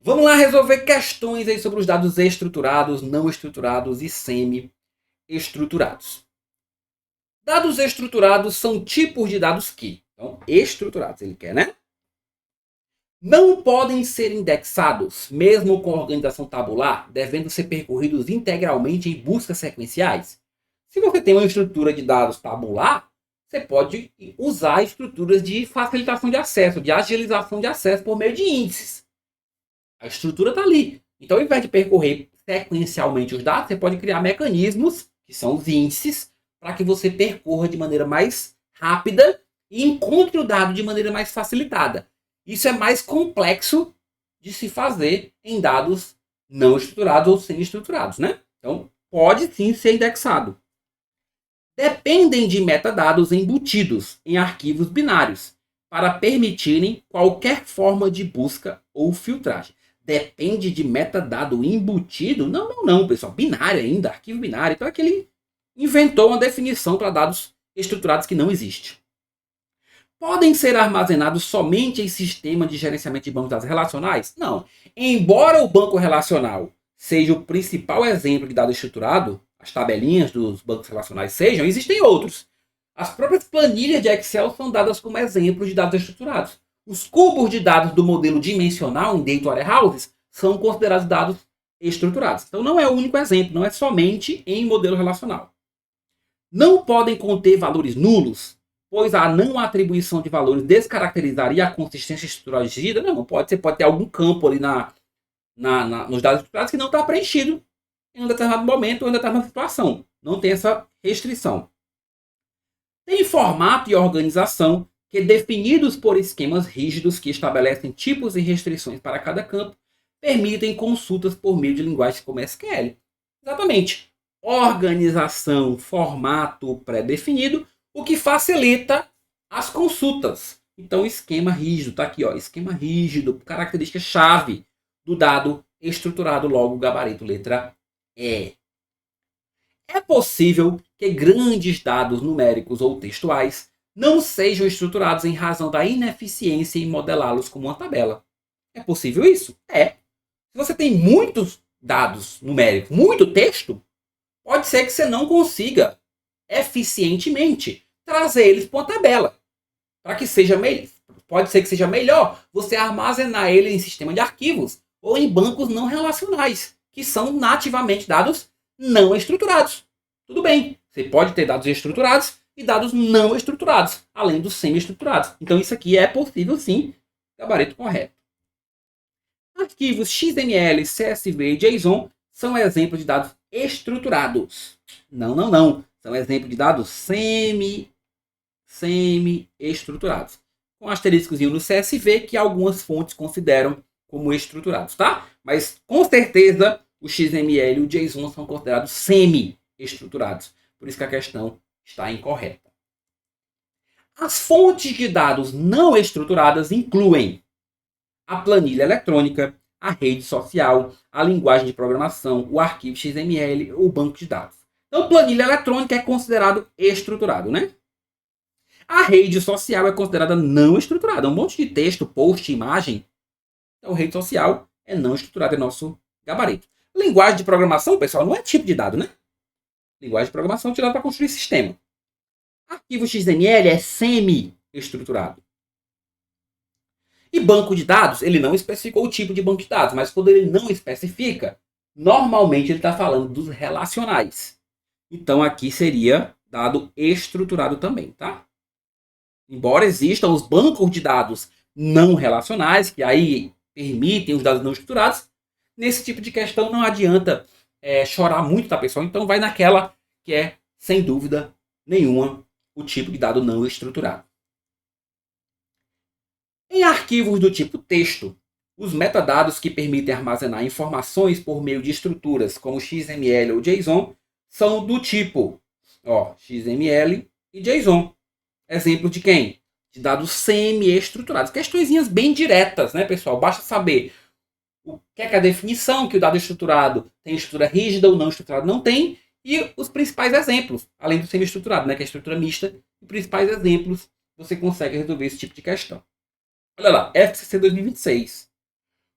Vamos lá resolver questões aí sobre os dados estruturados, não estruturados e semi-estruturados. Dados estruturados são tipos de dados que, então, estruturados, ele quer, né? Não podem ser indexados, mesmo com organização tabular, devendo ser percorridos integralmente em buscas sequenciais. Se você tem uma estrutura de dados tabular, você pode usar estruturas de facilitação de acesso, de agilização de acesso por meio de índices. A estrutura está ali. Então, ao invés de percorrer sequencialmente os dados, você pode criar mecanismos, que são os índices, para que você percorra de maneira mais rápida e encontre o dado de maneira mais facilitada. Isso é mais complexo de se fazer em dados não estruturados ou semi-estruturados, né? Então, pode sim ser indexado. Dependem de metadados embutidos em arquivos binários para permitirem qualquer forma de busca ou filtragem. Depende de metadado embutido? Não, pessoal. Binário ainda, arquivo binário. Então é que ele inventou uma definição para dados estruturados que não existe. Podem ser armazenados somente em sistema de gerenciamento de bancos de dados relacionais? Não. Embora o banco relacional seja o principal exemplo de dado estruturado, as tabelinhas dos bancos relacionais sejam, existem outros. As próprias planilhas de Excel são dadas como exemplos de dados estruturados. Os cubos de dados do modelo dimensional em Data Warehouses são considerados dados estruturados. Então não é o único exemplo, não é somente em modelo relacional. Não podem conter valores nulos, pois a não atribuição de valores descaracterizaria a consistência estrutural exigida. Não pode. Você pode ter algum campo ali nos dados estruturados que não está preenchido em um determinado momento ou em determinada situação. Não tem essa restrição. Tem formato e organização que, definidos por esquemas rígidos que estabelecem tipos e restrições para cada campo, permitem consultas por meio de linguagens como SQL. Exatamente. Organização, formato pré-definido, o que facilita as consultas. Então, esquema rígido, está aqui, ó, esquema rígido, característica-chave do dado estruturado, logo gabarito, letra E. É possível que grandes dados numéricos ou textuais não sejam estruturados em razão da ineficiência em modelá-los como uma tabela. É possível isso? É. Se você tem muitos dados numéricos, muito texto, pode ser que você não consiga eficientemente trazer eles para uma tabela. Para que seja melhor. Pode ser que seja melhor você armazenar ele em sistema de arquivos ou em bancos não relacionais, que são nativamente dados não estruturados. Tudo bem, você pode ter dados estruturados e dados não estruturados, além dos semi-estruturados. Então isso aqui é possível sim, gabarito correto. Arquivos XML, CSV e JSON são exemplos de dados estruturados. Não. São exemplos de dados semi-estruturados. Com asteriscozinho no CSV, que algumas fontes consideram como estruturados, tá? Mas com certeza o XML e o JSON são considerados semi-estruturados. Por isso que a questão está incorreta. As fontes de dados não estruturadas incluem a planilha eletrônica, a rede social, a linguagem de programação, o arquivo XML, o banco de dados. Então, planilha eletrônica é considerado estruturado, né? A rede social é considerada não estruturada. Um monte de texto, post, imagem. Então, rede social é não estruturada, é nosso gabarito. Linguagem de programação, pessoal, não é tipo de dado, né? Linguagem de programação é utilizada para construir sistema. Arquivo XML é semi-estruturado. E banco de dados, ele não especificou o tipo de banco de dados, mas quando ele não especifica, normalmente ele está falando dos relacionais. Então aqui seria dado estruturado também, tá? Embora existam os bancos de dados não relacionais, que aí permitem os dados não estruturados, nesse tipo de questão não adianta chorar muito, tá, pessoal? Então vai naquela que é, sem dúvida nenhuma, o tipo de dado não estruturado. Em arquivos do tipo texto, os metadados que permitem armazenar informações por meio de estruturas como XML ou JSON são do tipo XML e JSON. Exemplo de quem? De dados semi-estruturados. Questõezinhas bem diretas, né, pessoal? Basta saber o que é a definição, que o dado estruturado tem estrutura rígida ou não estruturado não tem, e os principais exemplos, além do semi-estruturado, né, que é a estrutura mista, os principais exemplos você consegue resolver esse tipo de questão. Olha lá, FCC 2026.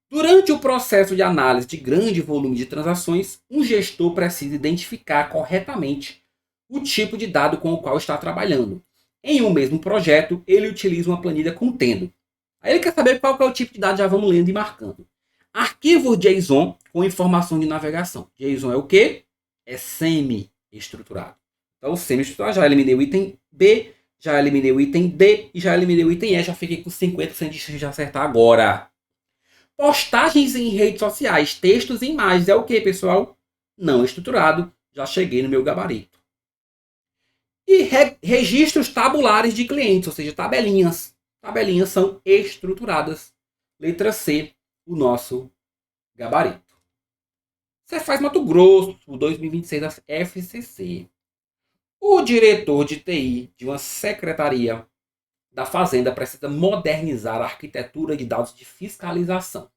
Durante o processo de análise de grande volume de transações, um gestor precisa identificar corretamente o tipo de dado com o qual está trabalhando. Em um mesmo projeto, ele utiliza uma planilha contendo. Aí ele quer saber qual que é o tipo de dado, já vamos lendo e marcando. Arquivo JSON com informação de navegação. JSON é o quê? É semi-estruturado. Então, semi-estruturado, já eliminei o item B, já eliminei o item D e já eliminei o item E. Já fiquei com 50% de chance de acertar agora. Postagens em redes sociais, textos e imagens. É o que, pessoal? Não estruturado. Já cheguei no meu gabarito. E registros tabulares de clientes, ou seja, tabelinhas. Tabelinhas são estruturadas. Letra C, o nosso gabarito. Cefaz Mato Grosso, 2026 da FCC. O diretor de TI de uma secretaria da Fazenda precisa modernizar a arquitetura de dados de fiscalização,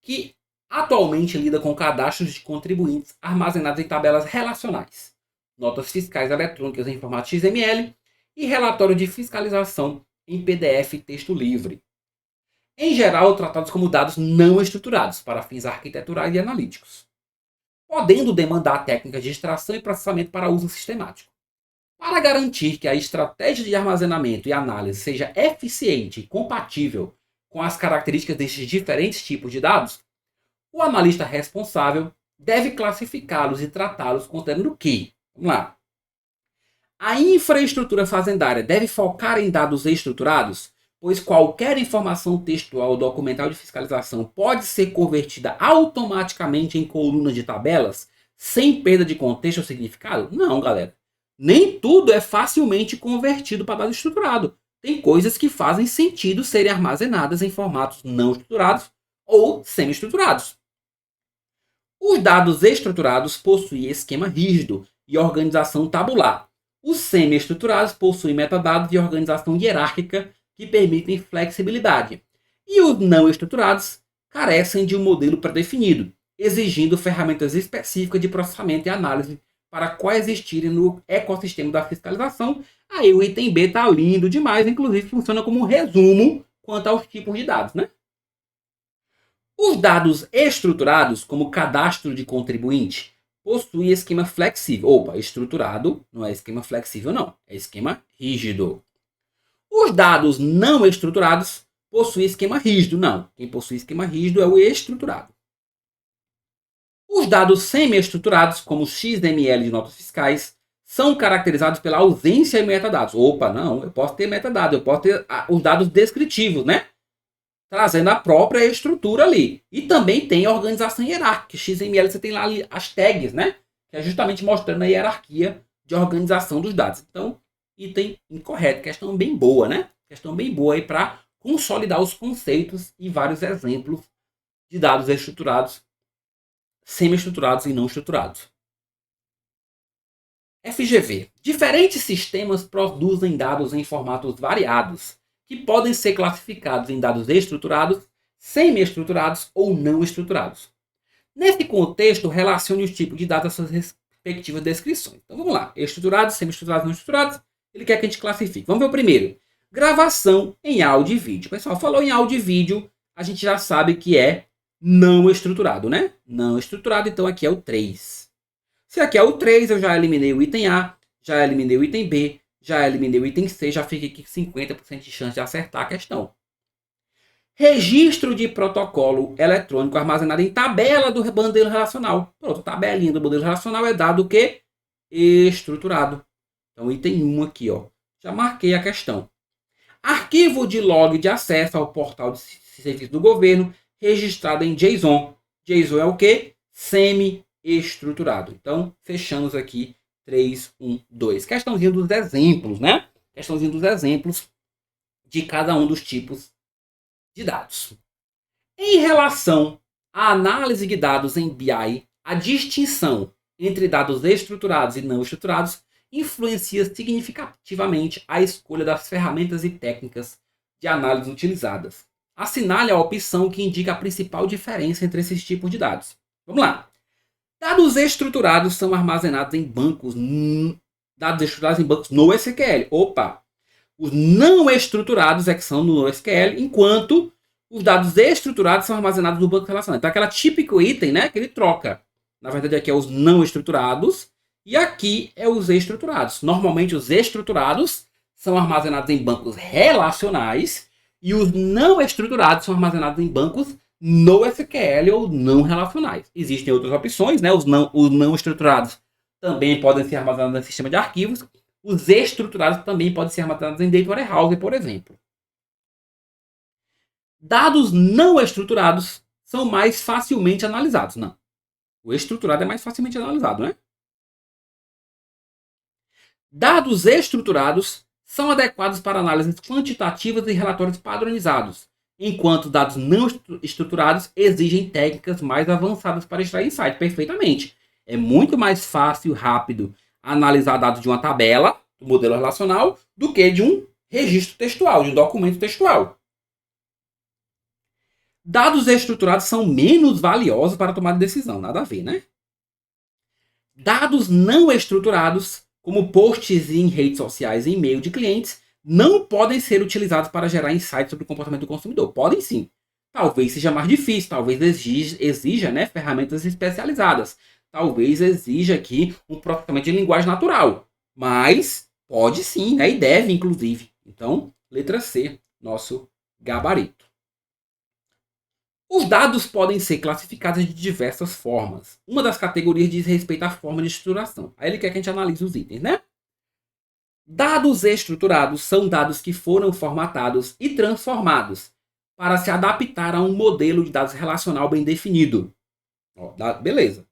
que atualmente lida com cadastros de contribuintes armazenados em tabelas relacionais, notas fiscais eletrônicas em formato XML e relatório de fiscalização em PDF e texto livre. Em geral, tratados como dados não estruturados para fins arquiteturais e analíticos, podendo demandar técnicas de extração e processamento para uso sistemático. Para garantir que a estratégia de armazenamento e análise seja eficiente e compatível com as características destes diferentes tipos de dados, o analista responsável deve classificá-los e tratá-los contando que, vamos lá, a infraestrutura fazendária deve focar em dados estruturados, pois qualquer informação textual ou documental de fiscalização pode ser convertida automaticamente em colunas de tabelas, sem perda de contexto ou significado? Não, galera. Nem tudo é facilmente convertido para dado estruturado. Tem coisas que fazem sentido serem armazenadas em formatos não estruturados ou semi-estruturados. Os dados estruturados possuem esquema rígido e organização tabular. Os semi-estruturados possuem metadados e organização hierárquica que permitem flexibilidade. E os não estruturados carecem de um modelo pré-definido, exigindo ferramentas específicas de processamento e análise para coexistirem no ecossistema da fiscalização. Aí o item B está lindo demais, inclusive funciona como um resumo quanto aos tipos de dados, né? Os dados estruturados, como cadastro de contribuinte, possuem esquema flexível. Opa, estruturado não é esquema flexível, não. É esquema rígido. Os dados não estruturados possuem esquema rígido. Não. Quem possui esquema rígido é o estruturado. Os dados semi-estruturados, como XML de notas fiscais, são caracterizados pela ausência de metadados. Opa, não, eu posso ter metadados, eu posso ter os dados descritivos, né? Trazendo a própria estrutura ali. E também tem a organização hierárquica. XML você tem lá as tags, né? Que é justamente mostrando a hierarquia de organização dos dados. Então, item incorreto. Questão bem boa, né? Questão bem boa aí para consolidar os conceitos e vários exemplos de dados estruturados, semi-estruturados e não estruturados. FGV. Diferentes sistemas produzem dados em formatos variados, que podem ser classificados em dados estruturados, semi-estruturados ou não estruturados. Nesse contexto, relacione os tipos de dados às suas respectivas descrições. Então vamos lá. Estruturados, semi-estruturados, não estruturados. Ele quer que a gente classifique. Vamos ver o primeiro. Gravação em áudio e vídeo. Pessoal, falou em áudio e vídeo, a gente já sabe que é não estruturado, né? Não estruturado, então aqui é o 3. Se aqui é o 3, eu já eliminei o item A, já eliminei o item B, já eliminei o item C, já fiquei aqui com 50% de chance de acertar a questão. Registro de protocolo eletrônico armazenado em tabela do bandeiro relacional. Pronto, tabelinha do bandeiro relacional é dado o quê? Estruturado. Então, item 1 aqui, ó. Já marquei a questão. Arquivo de log de acesso ao portal de serviço do governo registrado em JSON. JSON é o quê? Semi-estruturado. Então, fechamos aqui 3, 1, 2. Questãozinha dos exemplos, né? Questãozinha dos exemplos de cada um dos tipos de dados. Em relação à análise de dados em BI, a distinção entre dados estruturados e não estruturados influencia significativamente a escolha das ferramentas e técnicas de análise utilizadas. Assinale a opção que indica a principal diferença entre esses tipos de dados. Vamos lá. Dados estruturados são armazenados em bancos. Dados estruturados em bancos no SQL. Opa! Os não estruturados é que são no SQL, enquanto Os dados estruturados são armazenados no banco relacional. Então, aquele típico item, né, que ele troca. Na verdade, aqui é os não estruturados e aqui é os estruturados. Normalmente, os estruturados são armazenados em bancos relacionais e os não estruturados são armazenados em bancos NoSQL ou não relacionais. Existem outras opções, né? Os não estruturados também podem ser armazenados em sistema de arquivos. Os estruturados também podem ser armazenados em Data Warehouse, por exemplo. Dados não estruturados são mais facilmente analisados. Não. O estruturado é mais facilmente analisado, né? Dados estruturados são adequados para análises quantitativas e relatórios padronizados, enquanto dados não estruturados exigem técnicas mais avançadas para extrair insight. Perfeitamente. É muito mais fácil e rápido analisar dados de uma tabela, do modelo relacional, do que de um registro textual, de um documento textual. Dados estruturados são menos valiosos para tomar decisão. Nada a ver, né? Dados não estruturados, como posts em redes sociais e e-mail de clientes, não podem ser utilizados para gerar insights sobre o comportamento do consumidor. Podem sim. Talvez seja mais difícil, talvez exija, né, ferramentas especializadas. Talvez exija aqui um processamento de linguagem natural. Mas pode sim, né, e deve, inclusive. Então, letra C, nosso gabarito. Os dados podem ser classificados de diversas formas. Uma das categorias diz respeito à forma de estruturação. Aí ele quer que a gente analise os itens, né? Dados estruturados são dados que foram formatados e transformados para se adaptar a um modelo de dados relacional bem definido. Ó, beleza.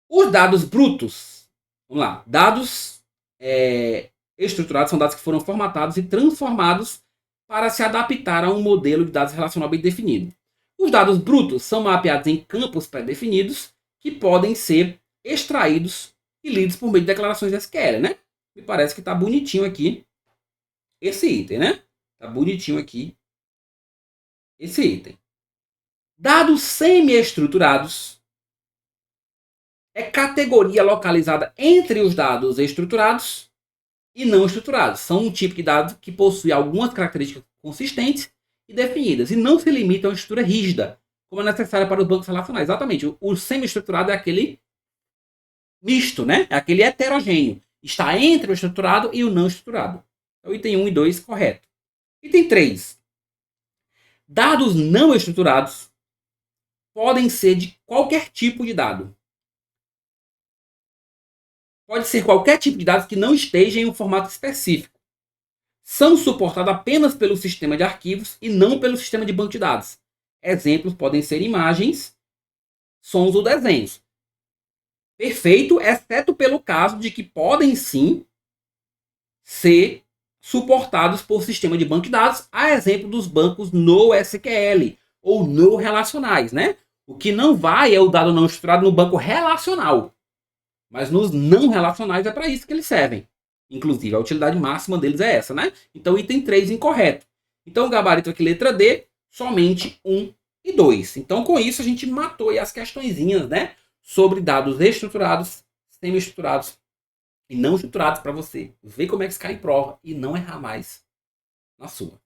Os dados brutos, vamos lá, dados estruturados são dados que foram formatados e transformados para se adaptar a um modelo de dados relacional bem definido. Os dados brutos são mapeados em campos pré-definidos que podem ser extraídos e lidos por meio de declarações SQL, né? Me parece que está bonitinho aqui esse item, né? Está bonitinho aqui esse item. Dados semi-estruturados é categoria localizada entre os dados estruturados e não estruturados. São um tipo de dado que possui algumas características consistentes e definidas, e não se limitam a uma estrutura rígida, como é necessária para os bancos relacionais. Exatamente. O semi-estruturado é aquele misto, né? É aquele heterogêneo. Está entre o estruturado e o não estruturado. Então, item 1 e 2, correto. Item 3. Dados não estruturados podem ser de qualquer tipo de dado. Pode ser qualquer tipo de dados que não esteja em um formato específico. São suportados apenas pelo sistema de arquivos e não pelo sistema de banco de dados. Exemplos podem ser imagens, sons ou desenhos. Perfeito, exceto pelo caso de que podem sim ser suportados por sistema de banco de dados, a exemplo dos bancos NoSQL ou no relacionais, né? O que não vai é o dado não estruturado no banco relacional. Mas nos não relacionais é para isso que eles servem. Inclusive, a utilidade máxima deles é essa, né? Então, item 3 incorreto. Então, o gabarito aqui, letra D, somente 1 e 2. Então, com isso, a gente matou aí as questõezinhas, né? Sobre dados estruturados, semi-estruturados e não estruturados para você ver como é que se cai em prova e não errar mais na sua.